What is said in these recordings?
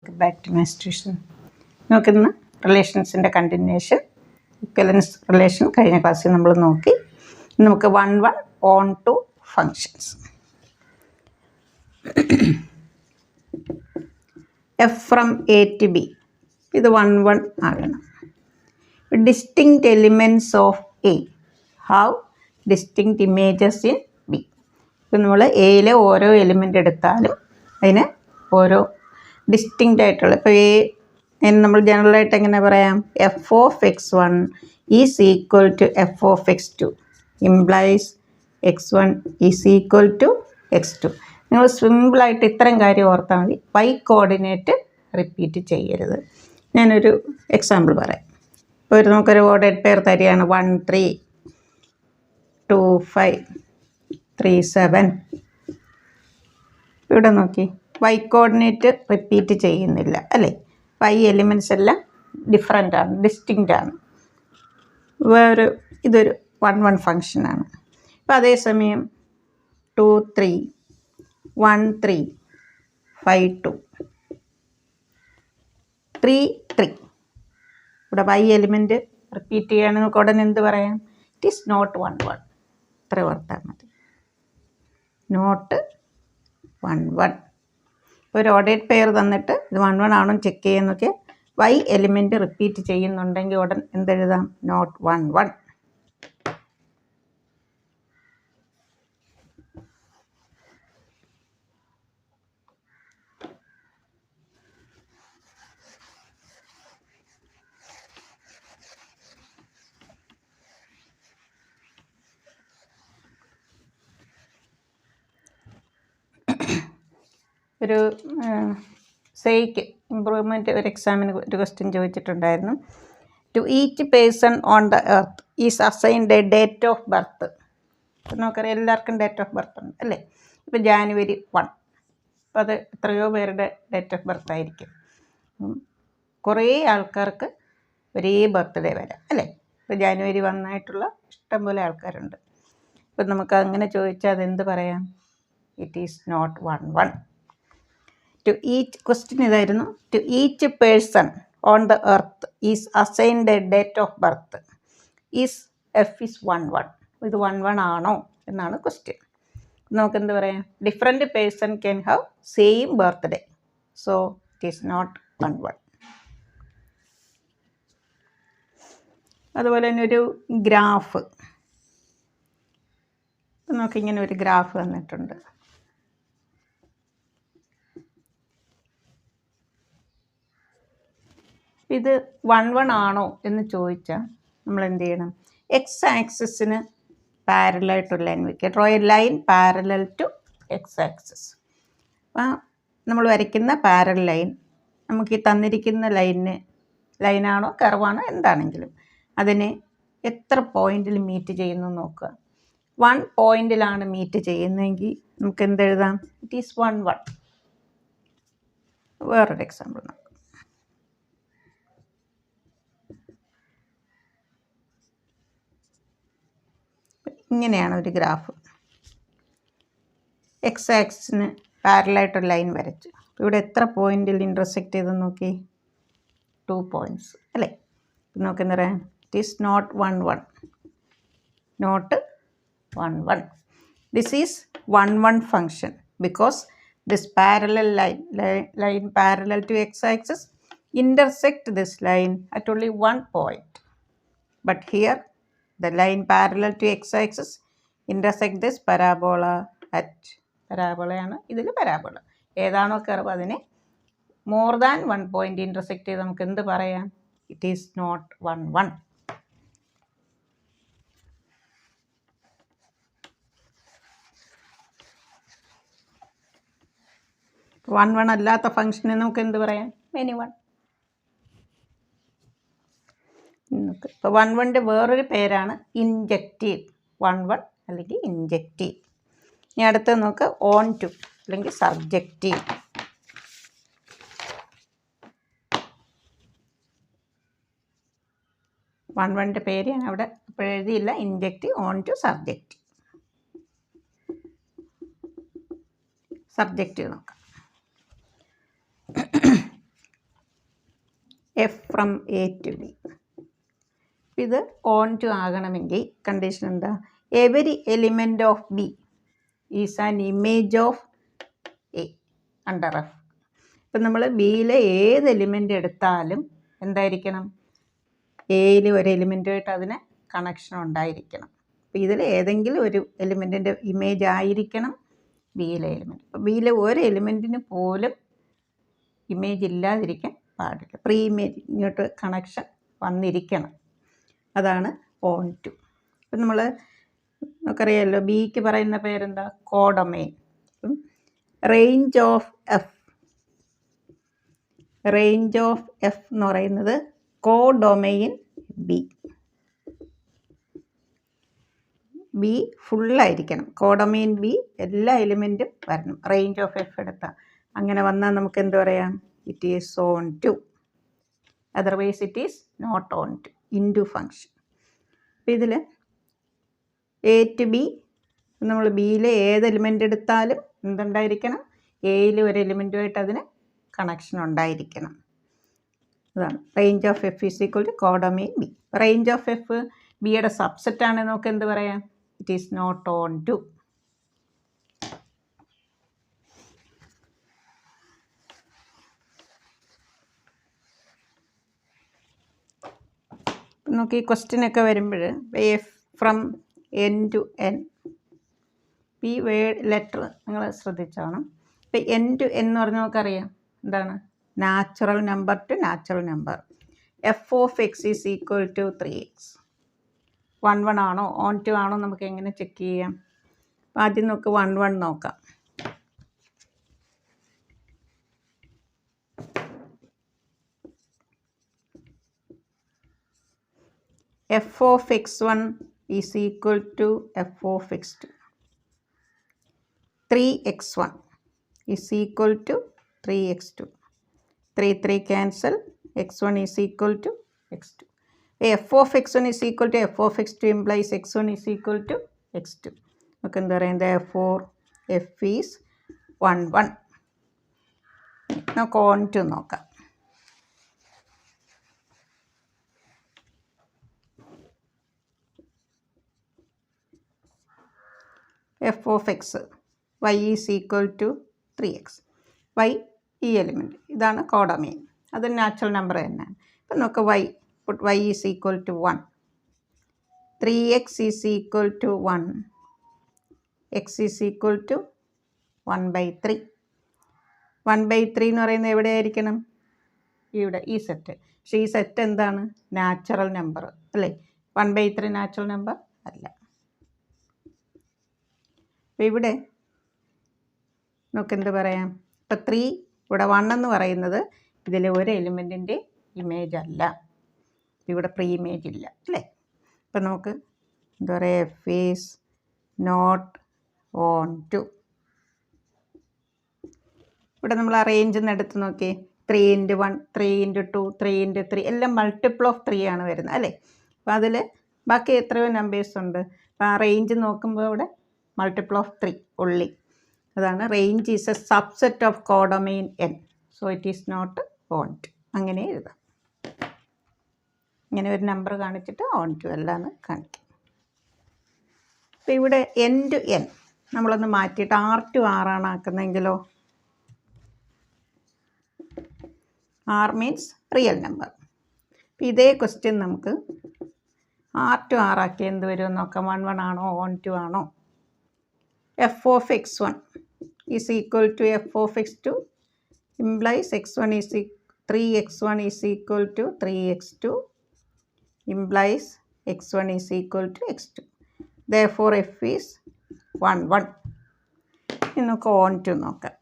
Back to maths tuition. നമുക്കിന്ന് റിലേഷൻസിൻ്റെ continuation, ഇക്വലൻസ് relation കഴിഞ്ഞ ക്ലാസ്സിൽ നമ്മൾ നോക്കി. നമുക്ക് 1 onto functions. F from A to B, ഇത് 1 ആകണം. Distinct elements of A have distinct images in B. ഇപ്പം നമ്മൾ എയിലെ ഓരോ എലിമെൻ്റ് എടുത്താലും അതിന് ഓരോ ഡിസ്റ്റിങ്ക്റ്റ് ആയിട്ടുള്ള, ഇപ്പോൾ നമ്മൾ ജനറലായിട്ട് എങ്ങനെ പറയാം, f of x1 is equal to f of x2 implies x1 is equal to x2. നിങ്ങൾ സിമ്പിളായിട്ട് ഇത്രയും കാര്യം ഓർത്താൽ മതി. y കോർഡിനേറ്റ് റിപ്പീറ്റ് ചെയ്യരുത്. ഞാനൊരു എക്സാമ്പിൾ പറയാം. ഇപ്പോൾ നമുക്കൊരു ഓർഡേഡ് പെയർ തരികയാണ് 1 3 2 5 3 7. ഇവിടെ നോക്കി, y കോർഡിനേറ്റ് റിപ്പീറ്റ് ചെയ്യുന്നില്ല അല്ലേ. y എലിമെൻറ്റ്സ് എല്ലാം ഡിഫറെൻ്റ് ആണ്, ഡിസ്റ്റിങ്ക്റ്റ് ആണ്. ഇതൊരു 1 ഫങ്ഷനാണ്. ഇപ്പോൾ അതേസമയം 2 3 1 3 5 2 3 3 ഇവിടെ y എലിമെൻറ്റ് റിപ്പീറ്റ് ചെയ്യുകയാണെങ്കിൽ നമുക്ക് ഉടനെ എന്ത് പറയാം? ഇറ്റ് ഈസ് നോട്ട് 1 ഇത്ര ഓർത്താൽ മതി. നോട്ട് 1 ഒരു ഓർഡേഡ് പെയർ തന്നിട്ട് ഇത് 1 ആണോ ചെക്ക് ചെയ്യുന്നൊക്കെ, y എലിമെൻറ്റ് റിപ്പീറ്റ് ചെയ്യുന്നുണ്ടെങ്കിൽ ഉടൻ എന്തെഴുതാം? നോട്ട് 1. ഒരു സേയ്ക്ക് ഇമ്പ്രൂവ്മെൻറ്റ് ഒരു എക്സാമിന് ഒരു ക്വസ്റ്റ്യൻ ചോദിച്ചിട്ടുണ്ടായിരുന്നു. To each person on the earth is assigned a date of birth. ഇപ്പം നമുക്കറിയാം എല്ലാവർക്കും ഡേറ്റ് ഓഫ് ബർത്ത് ഉണ്ട് അല്ലേ. ഇപ്പോൾ January 1, അപ്പോൾ അത് എത്രയോ പേരുടെ ഡേറ്റ് ഓഫ് ബർത്ത് ആയിരിക്കും. കുറേ ആൾക്കാർക്ക് ഒരേ ബർത്ത്ഡേ വരാം അല്ലേ. ഇപ്പോൾ January 1 ആയിട്ടുള്ള ഇഷ്ടംപോലെ ആൾക്കാരുണ്ട്. ഇപ്പം നമുക്ക് അങ്ങനെ ചോദിച്ചാൽ അതെന്ത് പറയാം? It is not 1. To each question ഇതായിരുന്നു, to each person on the earth is assigned a date of birth is F is 1. ഇത് 1 ആണോ എന്നാണ് ക്വസ്റ്റ്യൻ. നമുക്കെന്ത് പറയാം? Different person can have same birthday, so it is not 1. അതുപോലെ തന്നെ ഒരു graph, നമുക്കിങ്ങനെ ഒരു ഗ്രാഫ് തന്നിട്ടുണ്ട്. ഇത് 1 ആണോ എന്ന് ചോദിച്ചാൽ നമ്മൾ എന്ത് ചെയ്യണം? എക്സ് ആക്സിസിന് പാരലായിട്ടൊരു ലൈൻ വയ്ക്കുക. Draw a line parallel to x axis. അപ്പോൾ നമ്മൾ വരയ്ക്കുന്ന പാരൽ ലൈൻ നമുക്ക് ഈ തന്നിരിക്കുന്ന ലൈനാണോ കർവാണോ എന്താണെങ്കിലും അതിനെ എത്ര പോയിന്റിൽ മീറ്റ് ചെയ്യുന്നു നോക്കുക. 1 പോയിന്റിലാണ് മീറ്റ് ചെയ്യുന്നതെങ്കിൽ നമുക്ക് എന്തെഴുതാം? It is 1. വേറൊരു എക്സാമ്പിൾ നോക്കാം. ഇങ്ങനെയാണ് ഒരു ഗ്രാഫ്. എക്സ് ആക്സിന് പാരലായിട്ടൊരു ലൈൻ വരച്ചു. ഇവിടെ എത്ര പോയിന്റിൽ ഇൻ്റർസെക്റ്റ് ചെയ്തെന്ന് നോക്കി? 2 പോയിൻറ്റ്സ് അല്ലേ. നമുക്ക് എന്താ പറയാം? It is not 1. Not 1. This is 1 function because this parallel line parallel to x axis intersect this line at only 1 point. But here the line parallel to x-axis intersect this parabola at പരാബോളയാണ് ഇതിൽ parabola. ഏതാണോ curve അതിനെ more than 1 point intersect ചെയ്ത് നമുക്ക് എന്ത് പറയാം? It is not 1. 1 അല്ലാത്ത ഫംഗ്ഷനെ നമുക്ക് എന്ത് പറയാം? എനി 1. ഇപ്പോൾ 1 വേറൊരു പേരാണ് ഇൻജക്റ്റീവ്. 1 അല്ലെങ്കിൽ ഇൻജക്റ്റീവ്. ഇനി അടുത്ത് നമുക്ക് ഓൺ ടു അല്ലെങ്കിൽ സബ്ജക്റ്റീവ്. വണ്ണിൻ്റെ പേര് ഞാൻ അവിടെ ഇപ്പോൾ എഴുതിയില്ല. Injective, onto, surjective. Surjective നോക്കാം. F from A to B. ഇത് ഓൺ ടു ആകണമെങ്കിൽ കണ്ടീഷൻ എന്താ? Every element of B is an image of A under F. ഇപ്പം നമ്മൾ ബിയിലെ ഏത് എലിമെൻ്റ് എടുത്താലും എന്തായിരിക്കണം? എയിൽ ഒരു എലിമെൻറ്റുമായിട്ട് അതിന് കണക്ഷൻ ഉണ്ടായിരിക്കണം. അപ്പോൾ ഇതിൽ ഏതെങ്കിലും ഒരു എലിമെൻറ്റിൻ്റെ ഇമേജ് ആയിരിക്കണം ബിയിലെ എലിമെൻറ്റ്. അപ്പോൾ ബിയിലെ ഒരു എലിമെൻറ്റിന് പോലും ഇമേജ് ഇല്ലാതിരിക്കാൻ പാടില്ല. പ്രീ ഇമേജ് ഇങ്ങോട്ട് കണക്ഷൻ വന്നിരിക്കണം. അതാണ് ഓൺ ടു. ഇപ്പം നമ്മൾ നമുക്കറിയാമല്ലോ ബിക്ക് പറയുന്ന പേരെന്താ? കോഡൊമൈൻ. റേഞ്ച് ഓഫ് എഫ് എന്ന് പറയുന്നത് കോഡൊമൈൻ ബി ഫുള്ളായിരിക്കണം. കോഡൊമൈൻ ബി എല്ലാ എലിമെൻറ്റും വരണം. റേഞ്ച് ഓഫ് എഫ് എടുത്താൽ അങ്ങനെ വന്നാൽ നമുക്ക് എന്ത് പറയാം? It is onto. Otherwise it is not onto. Into function. അപ്പോൾ ഇതിൽ എ ടു ബി നമ്മൾ ബിയിലെ ഏത് എലിമെൻ്റ് എടുത്താലും എന്തുണ്ടായിരിക്കണം? എയിൽ ഒരു എലിമെൻറ്റുമായിട്ട് അതിന് കണക്ഷൻ ഉണ്ടായിരിക്കണം. അതാണ് range of f is equal to codomain B. Range of f ബിയുടെ സബ്സെറ്റ് ആണ് നമുക്ക് എന്ത് പറയാം? It is not onto. നമുക്ക് ഈ ക്വസ്റ്റ്യനൊക്കെ വരുമ്പോൾ f from N to N, ഈ വേർഡ് ലെറ്റർ നിങ്ങൾ ശ്രദ്ധിച്ചോണം. ഇപ്പം എൻ ടു എൻ എന്ന് പറഞ്ഞാൽ നമുക്കറിയാം എന്താണ്? Natural number to natural number. F of x is equal to 3x. 1 ആണോ ഓൺ ടു ആണോ നമുക്ക് എങ്ങനെ ചെക്ക് ചെയ്യാം? ആദ്യം നമുക്ക് 1 നോക്കാം. F of x1 is equal to f of x2. 3x1 is equal to 3x2. 3 cancel. x1 is equal to x2. F of x1 is equal to f of x2 implies x1 is equal to x2. നമുക്ക് എന്താ പറയുന്നത്? F is 1. നമുക്ക് onto നോക്കാം. F of x y is equal to 3x. y ഈ element ഇതാണ് codomain. അത് natural number തന്നെയാണ്. ഇപ്പം നമുക്ക് y is equal to 1. 3x is equal to 1. x is equal to 1/3. 1/3 എന്ന് പറയുന്നത് എവിടെ ആയിരിക്കണം? ഇവിടെ ഈ സെറ്റ്. പക്ഷേ ഈ സെറ്റ് എന്താണ്? നാച്ചുറൽ നമ്പർ അല്ലേ? 1/3 നാച്ചുറൽ നമ്പർ അല്ല. അപ്പോൾ ഇവിടെ നമുക്കെന്ത് പറയാം? ഇപ്പോൾ 3 ഇവിടെ 1 എന്ന് പറയുന്നത് ഇതിലെ ഒരു എലിമെൻറ്റിൻ്റെ ഇമേജ് അല്ല. ഇവിടെ പ്രീ ഇമേജ് ഇല്ല അല്ലേ? അപ്പം നമുക്ക് എന്താ പറയുക? F is not onto. ഇവിടെ നമ്മൾ ആ റേഞ്ചിൽ നിന്ന് എടുത്ത് നോക്കി. 3x1, 3x2, 3x3 എല്ലാം മൾട്ടിപ്പിൾ ഓഫ് 3 ആണ് വരുന്നത് അല്ലേ? അപ്പോൾ അതിൽ ബാക്കി എത്രയോ നമ്പേഴ്സ് ഉണ്ട്. അപ്പോൾ ആ റേഞ്ച് നോക്കുമ്പോൾ ഇവിടെ മൾട്ടിപ്പിൾ ഓഫ് 3 ഉള്ളി. അതാണ് range is a subset of codomain n. So it is not onto. അങ്ങനെ എഴുതാം. ഇങ്ങനെ ഒരു നമ്പർ കാണിച്ചിട്ട് ഓൺ ടു അല്ല എന്ന് കാണിക്കും. അപ്പോൾ ഇവിടെ n ടു n നമ്മളൊന്ന് മാറ്റിയിട്ട് r ടു r ആണ് ആക്കുന്നതെങ്കിലോ? r means real number. അപ്പോൾ ഇതേ ക്വസ്റ്റ്യൻ നമുക്ക് r ടു r ആക്കി എന്ത് വരുമെന്ന് നോക്കാം. 1 ആണോ ഓൺ ടു ആണോ? F of x1 is equal to f of x2 implies x1 is 3x1 is equal to 3x2 implies x1 is equal to x2. therefore f ഈസ് 1. ഇനി നമുക്ക് ഓൺ ടു നോക്കാം.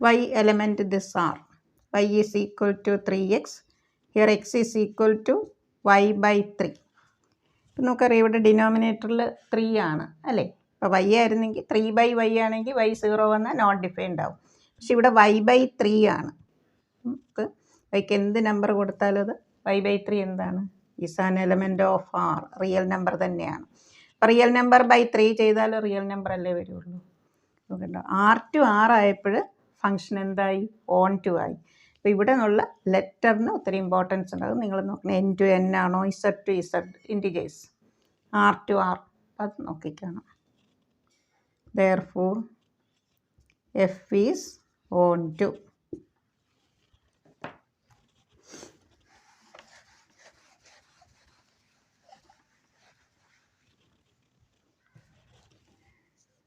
y element this r. y is equal to 3x. here x is equal to y/3. ഇപ്പം നമുക്കറിയാം ഇവിടെ ഡിനോമിനേറ്ററിൽ 3 ആണ് അല്ലേ? അപ്പോൾ y ആയിരുന്നെങ്കിൽ 3/y ആണെങ്കിൽ y 0 വന്നാൽ നോട്ട് ഡിഫൈൻഡ് ആവും. പക്ഷെ ഇവിടെ y/3 ആണ്. നമുക്ക് വൈക്ക് എന്ത് നമ്പർ കൊടുത്താലും അത് y/3 എന്താണ്? Is an element of r. Real number തന്നെയാണ്. അപ്പോൾ റിയൽ നമ്പർ ബൈ 3 ചെയ്താൽ റിയൽ നമ്പർ അല്ലേ വരുള്ളൂ. നോക്കണ്ട r ടു r ആയപ്പോൾ ഫംഗ്ഷൻ എന്തായി ഓൺ ടു ആയി. അപ്പോൾ ഇവിടെ നിന്നുള്ള ലെറ്ററിന് ഒത്തിരി ഇമ്പോർട്ടൻസ് ഉണ്ട്. അത് നിങ്ങൾ നോക്കണം. എൻ ടു എൻ ആണോ, Z to Z, integers, R to R, അത് നോക്കിക്കണം. therefore f is on to.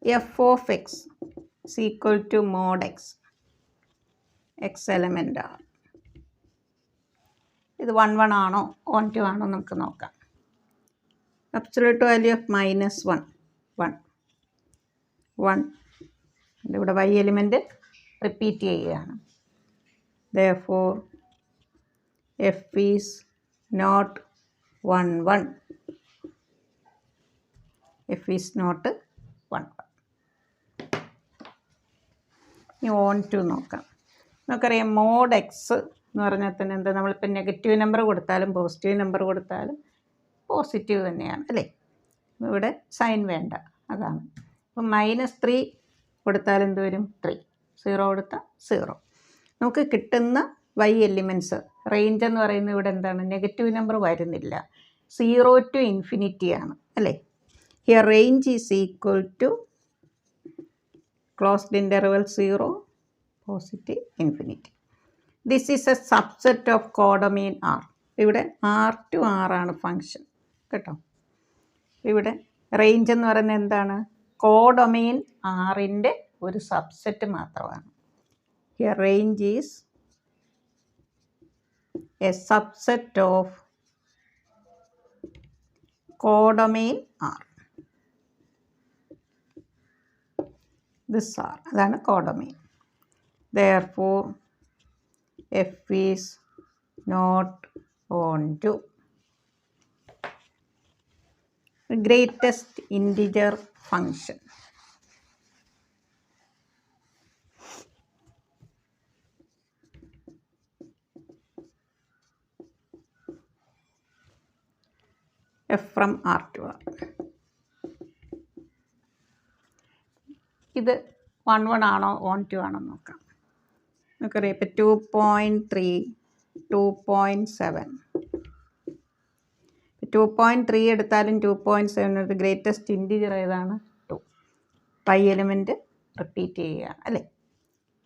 f of x is equal to mod x, x element ആണ്. ഇത് 1 1 ആണോ 1 2 ആണോ നമുക്ക് നോക്കാം. absolute value of minus 1 1 1. ഇവിടെ y എലിമെൻറ്റ് റിപ്പീറ്റ് ചെയ്യുകയാണ്. therefore f is not 1 1. f is not 1 1. ഇനി ഓൺ ടു നോക്കാം. നമുക്കറിയാം മോഡ് എക്സ് എന്ന് പറഞ്ഞാൽ തന്നെ എന്താ, നമ്മളിപ്പോൾ നെഗറ്റീവ് നമ്പർ കൊടുത്താലും പോസിറ്റീവ് നമ്പർ കൊടുത്താലും പോസിറ്റീവ് തന്നെയാണ് അല്ലേ. ഇവിടെ സൈൻ വേണ്ട, അതാണ്. അപ്പം -3 കൊടുത്താൽ എന്ത് വരും 3, 0 കൊടുത്താൽ 0. നമുക്ക് കിട്ടുന്ന y എലിമെൻറ്റ്സ് റേഞ്ച് എന്ന് പറയുന്നത് ഇവിടെ എന്താണ്, നെഗറ്റീവ് നമ്പർ വരുന്നില്ല, 0 to ഇൻഫിനിറ്റി ആണ് അല്ലേ. Here range is equal to closed interval 0, positive infinity. This is a subset of codomain R. ഇവിടെ R to R ആണ് ഫങ്ഷൻ കേട്ടോ. ഇവിടെ റേഞ്ച് എന്ന് പറയുന്നത് എന്താണ്, കോഡൊമെയിൻ ആറിൻ്റെ ഒരു സബ്സെറ്റ് മാത്രമാണ്. Here range is a subset of codomain R. this R, അതാണ് codomain. therefore f is not on to. greatest integer function. f from R to R. ഇത് 1 1 ആണോ 1 2 ആണോ നോക്കാം. നമുക്കറിയാം ഇപ്പം 2.3 2.7. 2.3 എടുത്താലും 2.7 എടുത്ത് ഗ്രേറ്റസ്റ്റ് ഇൻറ്റിജർ ഏതാണ് 2. പൈ എലിമെൻറ്റ് റിപ്പീറ്റ് ചെയ്യുകയാണ് അല്ലേ.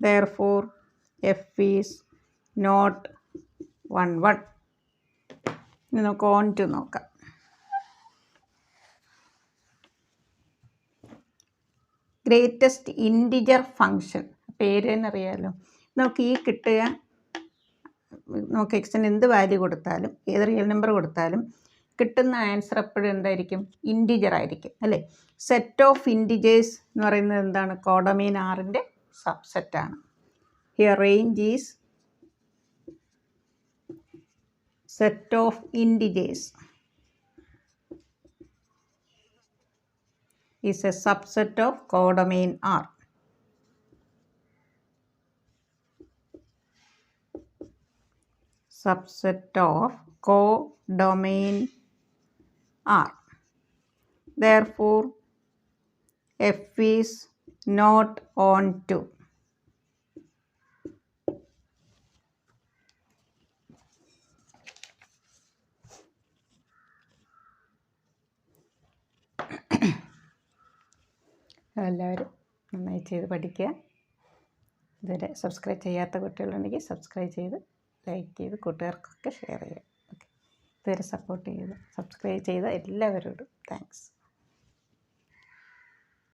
therefore f is not 1 1. ഇനി നമുക്ക് ഓൺ ടു നോക്കാം. ഗ്രേറ്റസ്റ്റ് ഇൻറ്റിജർ ഫങ്ഷൻ പേര് തന്നെ അറിയാമല്ലോ. നമുക്ക് ഈ കിട്ടുക, നമുക്ക് എക്സിന് എന്ത് വാല്യൂ കൊടുത്താലും ഏത് റിയൽ നമ്പർ കൊടുത്താലും കിട്ടുന്ന ആൻസർ എപ്പോഴും എന്തായിരിക്കും, ഇൻറ്റിജർ ആയിരിക്കും അല്ലേ. സെറ്റ് ഓഫ് ഇൻറ്റിജേഴ്സ് എന്ന് പറയുന്നത് എന്താണ്, കോഡൊമെയിൻ ആറിൻ്റെ സബ്സെറ്റാണ്. Here range is set of integers is a subset of codomain R. Subset of codomain R. therefore f is not on to. എല്ലാവരും നന്നായി ചെയ്ത് പഠിക്കുക. ഇതുവരെ സബ്സ്ക്രൈബ് ചെയ്യാത്ത കുട്ടികളുണ്ടെങ്കിൽ സബ്സ്ക്രൈബ് ചെയ്ത് ലൈക്ക് ചെയ്ത് കൂട്ടുകാർക്കൊക്കെ ഷെയർ ചെയ്യുക. ഓക്കെ, ഇതുവരെ സപ്പോർട്ട് ചെയ്ത് സബ്സ്ക്രൈബ് ചെയ്ത എല്ലാവരോടും താങ്ക്സ്.